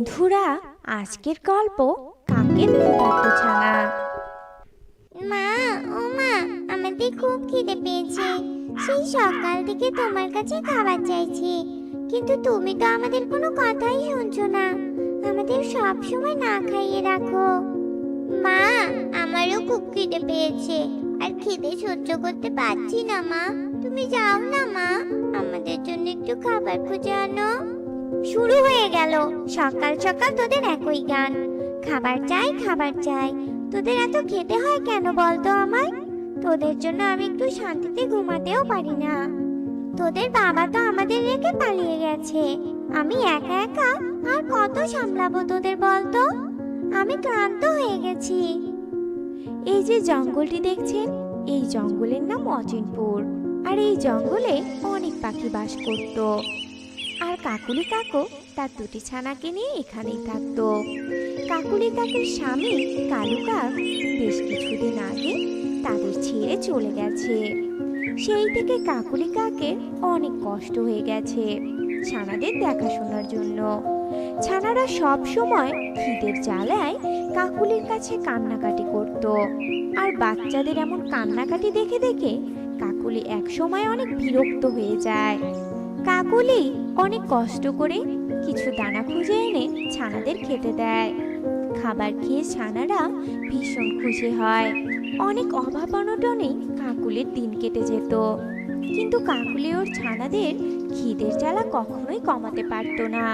বন্ধুরা, আজকের গল্প কাকের ক্ষুধার্ত ছানা। মা, ও মা, আমাদের খুব খিদে পেয়েছে। সেই সকাল থেকে তোমার কাছে খাবার চাইছি, কিন্তু তুমি তো আমাদের কোনো কথাই শুনছো না। আমাদের সব সময় না খাইয়ে রাখো। মা, আমারও খুব খিদে পেয়েছে, আর খিদে সহ্য করতে পারছি না। মা, তুমি যাও না মা, আমাদের জন্য একটু খাবার খুঁজে আনো। শুরু হয়ে গেল সকাল সকাল তোদের একই গান, খাবার চাই খাবার চাই। তোদের এত খেতে হয় কেন বলতো আমায়? তোদের জন্য আমি একটু শান্তিতে ঘুমাতেও পারি না। তোদের বাবা তো আমাদের রেখে পালিয়ে গেছে, আমি একা একা আর কত সামলাবো তোদের বলতো? আমি ক্লান্ত হয়ে গেছি। এই যে জঙ্গলটি দেখছেন, এই জঙ্গলের নাম অচিনপুর। আর এই জঙ্গলে অনেক পাখি বাস করত। আর কাকুলি কাকু তার দুটি ছানাকে নিয়ে এখানেই থাকতো। কাকুলি কাকের স্বামী কালু কাক বেশ কিছুদিন আগে তাদের ছেড়ে চলে গেছে। সেই থেকে কাকুলি কাকের অনেক কষ্ট হয়ে গেছে ছানাদের দেখাশোনার জন্য। ছানারা সব সময় খিদের জ্বালায় কাকুলির কাছে কান্নাকাটি করত। আর বাচ্চাদের এমন কান্নাকাটি দেখে দেখে কাকুলি এক সময় অনেক বিরক্ত হয়ে যায়। কাকুলি অনেক কষ্ট করে কিছু দানা খুঁজে এনে ছানাদের খেতে দেয়। খাবার খেয়ে ছানারা ভীষণ খুশি হয়। অনেক অভাব অনটনে কাকুলির দিন কেটে যেত, কিন্তু কাকুলি ওর ছানাদের খিদের জ্বালা কখনোই কমাতে পারতো না।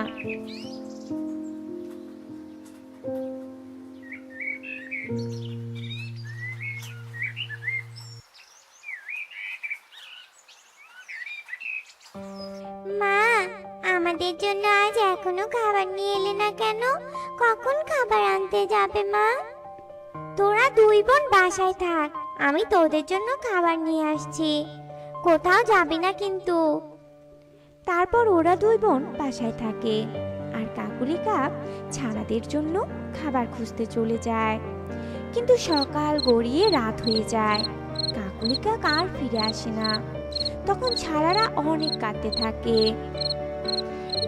মা, আমাদের জন্য আজ এখনো খাবার নিয়ে এলে না কেন? কখন খাবার আনতে যাবে মা? তোরা দুই বোন বাসায় থাক, আমি তোদের জন্য খাবার নিয়ে আসছি। কোথাও যাবি না কিন্তু। তারপর ওরা দুই বোন বাসায় থাকে, আর কাকুলি কাক ছানাদের জন্য খাবার খুঁজতে চলে যায়। কিন্তু সকাল গড়িয়ে রাত হয়ে যায়, কাকুলি কাক আর ফিরে আসে না। তখন ছানারা অনেক কাঁদতে থাকে।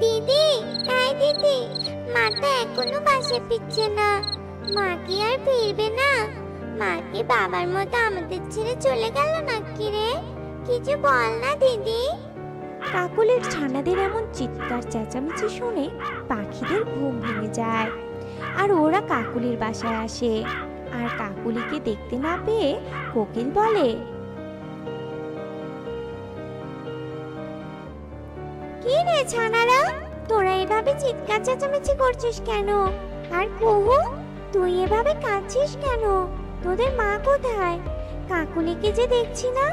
দিদি, এই দিদি, মা তো এখনো বাসায় ফিরছে না। মা কি আর ফিরবে না? মা কি বাবার মতো আমাদের ছেড়ে চলে গেল নাকি রে? কিছু বল না দিদি। কাকুলির ছানাদের এমন চিৎকার চেঁচামেচি শুনে পাখিদের ঘুম ভেঙে যায়, আর ওরা কাকুলির বাসায় আসে। আর কাকুলিকে দেখতে না পেয়ে কোকিল বলে, কি রে ছানারা, তোরা এভাবে চিৎকার চেঁচামেচি করছিস কেন? আর কুহু, তুই এভাবে কাঁদছিস কেন? তোদের মা কোথায়? কাকুলিকে যে দেখছি না।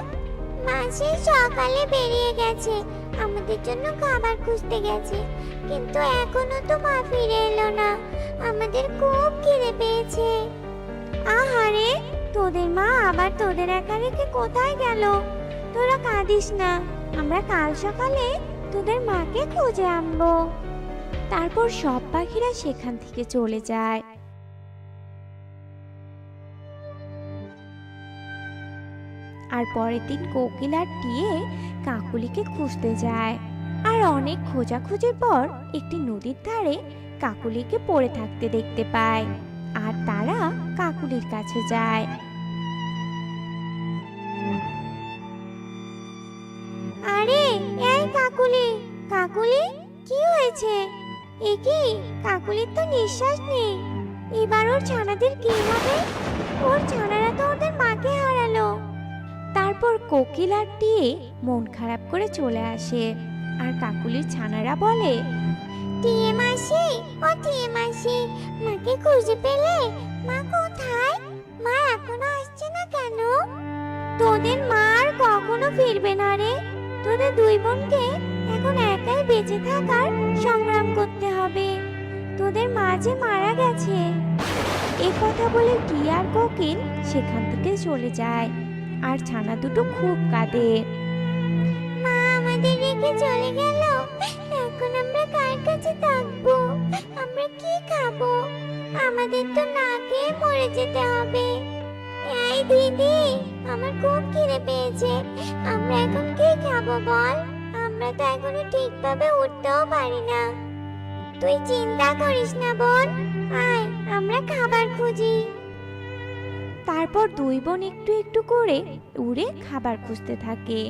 মা সেই সকালে বেরিয়ে গেছে, আমাদের জন্য খাবার খুঁজতে গেছে, কিন্তু এখনো তো মা ফিরে এলো না। আমাদের খুব খিদে পেয়েছে। আহারে, তোদের মা আবার তোদের একা রেখে কোথায় গেল? তোরা কাঁদিস না, আমরা কাল সকালে তোদের মাকে খুঁজে আনবো। তারপর সব পাখিরা সেখান থেকে চলে যায়। আর পরের দিন কোকিল আর টিয়ে কাকুলিকে খুঁজতে যায়। আর অনেক খোঁজাখুঁজির পর একটি নদীর ধারে কাকুলিকে পড়ে থাকতে দেখতে পায়। আর তারা কাকুলির কাছে যায়। আরে, এই কাকুলি, কাকুলি, কি হয়েছে? এ কি, কাকুলির তো নিঃশ্বাস নেই। এবার ওর ছানাদের কি হবে? ওর ছানারা তো ওদের মাকে হারালো। তারপর কোকিল আর টিয়ে মন খারাপ করে চলে আসে। আর কাকুলির ছানারা বলে, টিয়ে মাসি, ও টিয়ে মাসি, মাকে খুঁজে পেলে? মা কোথায়? মা এখনো আসছে না কেন? তোদের মা আর কখনো ফিরবে না রে। তোদের দুই বোনকে এখন একাই বেঁচে থাকার সংগ্রাম করতে হবে। তোদের মা যে মারা গেছে। এ কথা বলে টিয়া আর কোকিল সেখান থেকে চলে যায়। আর ছানা দুটো খুব কাঁদে। মা আমাদের রেখে চলে গেল, এখন আমরা কার কাছে থাকবো? আমরা কি খাবো? আমাদের তো না খেয়ে মরে যেতে হবে। এই দিদি, আমার খুব খিদে পেয়েছে, আমরা এখন কি খাবো বল? আমরা তো এখনো ঠিকভাবে উঠতেও পারি না। তুই চিন্তা করিস না বোন, আয় আমরা খাবার খুঁজি। তারপর দুই বোন একটু একটু করে উড়ে খাবার খুঁজতে থাকে,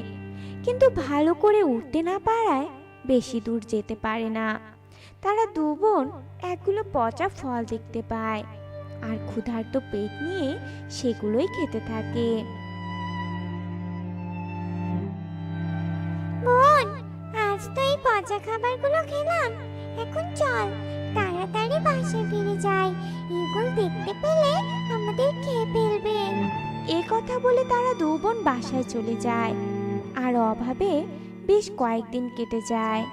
কিন্তু ভালো করে উড়তে না পারায় বেশি দূর যেতে পারে না। তারা দু বোন একগুলো পচা ফল দেখতে পায়, আর ক্ষুধার্ত পেট নিয়ে সেগুলোই খেতে থাকে। বোন, আজ তো এই পচা খাবারগুলো খেলাম, এখন চল তাড়াতাড়ি বাসায় ফিরে যাই, ইগল দেখতে পেলে আমাদের খেয়ে ফেলবে। এ কথা বলে তারা দু বোন বাসায় চলে যায়, আর অভাবে বেশ কয়েকদিন কেটে যায়।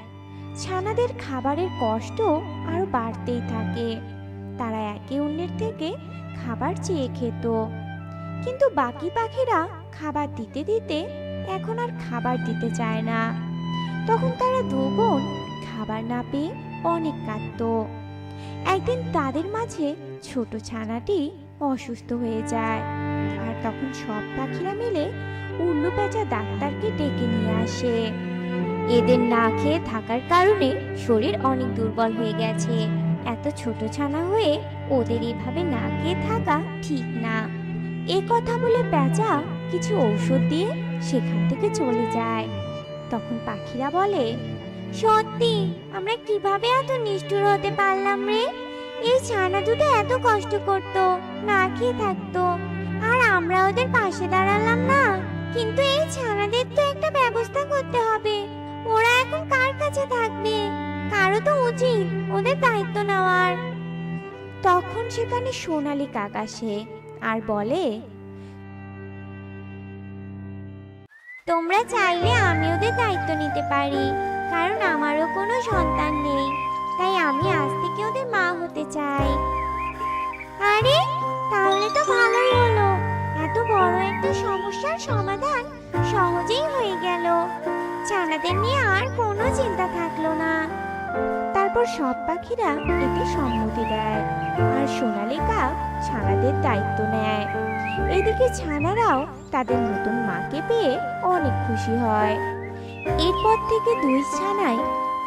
ছানাদের খাবারের কষ্ট আরো বাড়তেই থাকে। তারা একে অন্যের থেকে খাবার চেয়ে খেত, কিন্তু বাকি পাখিরা খাবার দিতে দিতে এখন আর খাবার দিতে চায় না। তখন তারা দু বোন খাবার না পেয়ে অনেক কাঁদতো। একদিন তাদের মাঝে ছোট ছানাটি অসুস্থ হয়ে যায়, আর তখন সব পাখিরা মিলে উল্লু পেঁচা ডাক্তারকে ডেকে নিয়ে আসে। এদের না খেয়ে থাকার কারণে শরীর অনেক দুর্বল হয়ে গেছে। এত ছোট ছানা হয়ে ওদের এভাবে না খেয়ে থাকা ঠিক না। এ কথা বলে পেঁচা কিছু ঔষধ দিয়ে সেখান থেকে চলে যায়। তখন পাখিরা বলে, সত্যি আমরা কিভাবে এত নিষ্ঠুর হতে পারলাম রে? এই ছানা দুটো এত কষ্ট করতো, না খেয়ে থাকতো, আর আমরা ওদের পাশে দাঁড়ালাম না। কিন্তু এই ছানাদের তো একটা ব্যবস্থা করতে হবে। ওরা এখন কার কাছে থাকবে? কারো তো উচিত ওদের দায়িত্ব নেওয়ার। তখন সেখানে সোনালী কাক আসে আর বলে, তোমরা চাইলে আমি ওদের দায়িত্ব নিতে পারি, কারণ আমারও কোনো সন্তান নেই, তাই আমি আজ থেকে ওদের মা হতে চাই। আরে, তাহলে তো ভালোই হলো, এত বড় একটা সমস্যার সমাধান সহজেই হয়ে গেল। ছানাদের নিয়ে আর কোনো চিন্তা থাকলো না। তারপর সব পাখিরা এতে সম্মতি দেয়, আর সোনালী কাক ছানাদের দায়িত্ব নেয়। এদিকে ছানারাও তাদের নতুন মাকে পেয়ে অনেক খুশি হয়। এরপর থেকে দুই ছানাই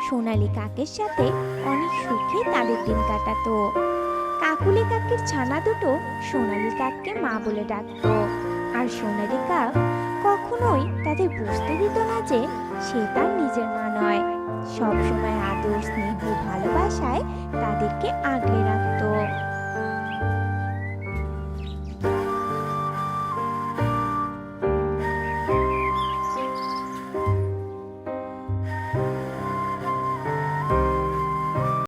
সোনালী কাকের সাথে অনেক সুখে তাদের দিন কাটাতো। কাকুলি কাকের ছানা দুটো সোনালী কাককে মা বলে ডাকতো, আর সোনালী কাক কখনোই তাদের বুঝতে দিত না যে সে তার নিজের মা নয়। সব সময় আদর, স্নেহ, ভালোবাসায় তাদেরকে আগলে রাখতো।